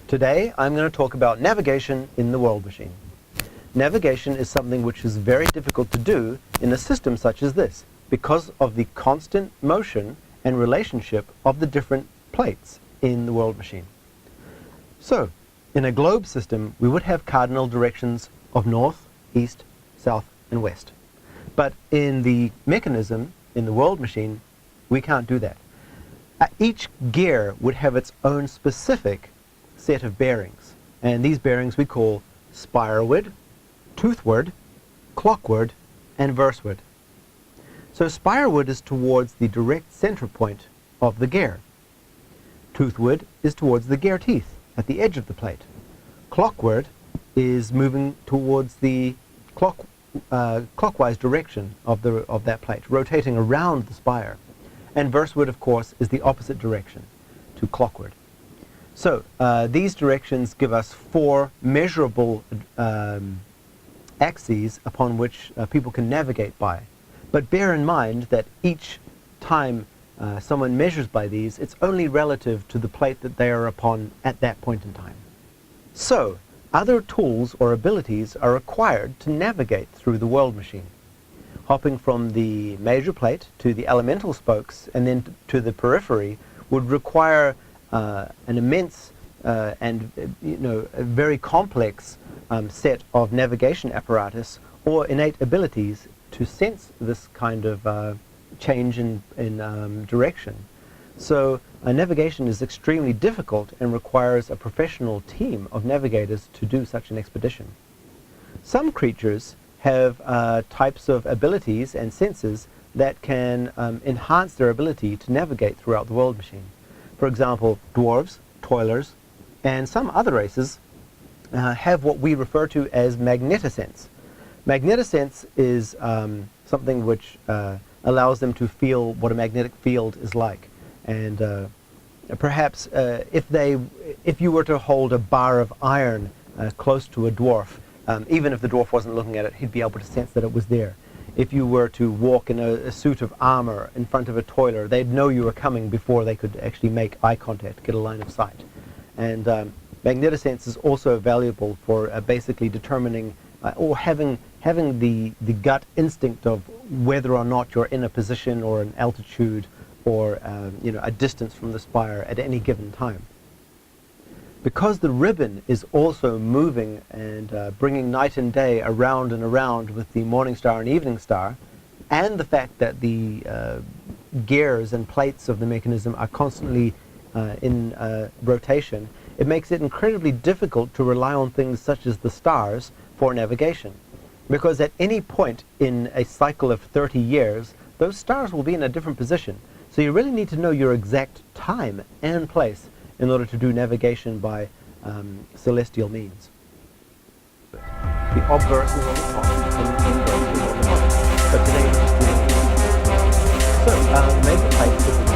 Today I'm going to talk about navigation in the world machine. Navigation is something which is very difficult to do in a system such as this because of the constant motion and relationship of the different plates in the world machine. So, in a globe system we would have cardinal directions of north, east, south and west. But in the mechanism, in the world machine, we can't do that. Each gear would have its own specific set of bearings, and these bearings we call spireward, toothward, clockward, and verseward. So spireward is towards the direct center point of the gear. Toothward is towards the gear teeth at the edge of the plate. Clockward is moving towards the clockwise direction of that plate, rotating around the spire. And verseward, of course, is the opposite direction to clockward. So these directions give us four measurable axes upon which people can navigate by. But bear in mind that each time someone measures by these, it's only relative to the plate that they are upon at that point in time. So other tools or abilities are required to navigate through the world machine. Hopping from the major plate to the elemental spokes and then to the periphery would require an immense and a very complex set of navigation apparatus or innate abilities to sense this kind of change in direction. So navigation is extremely difficult and requires a professional team of navigators to do such an expedition. Some creatures have types of abilities and senses that can enhance their ability to navigate throughout the world machine. For example, dwarves, toilers, and some other races have what we refer to as magnetisence. Magnetisence is something which allows them to feel what a magnetic field is like. And perhaps if you were to hold a bar of iron close to a dwarf, even if the dwarf wasn't looking at it, he'd be able to sense that it was there. If you were to walk in a suit of armor in front of a toiler, they'd know you were coming before they could actually make eye contact, get a line of sight. And magnetisence is also valuable for basically determining or having the gut instinct of whether or not you're in a position or an altitude or a distance from the spire at any given time. Because the ribbon is also moving and bringing night and day around and around with the morning star and evening star, and the fact that the gears and plates of the mechanism are constantly in rotation, it makes it incredibly difficult to rely on things such as the stars for navigation. Because at any point in a cycle of 30 years, those stars will be in a different position. So you really need to know your exact time and place in order to do navigation by celestial means. The obverse is on the top, and the inverse is on the bottom. But today, so major plate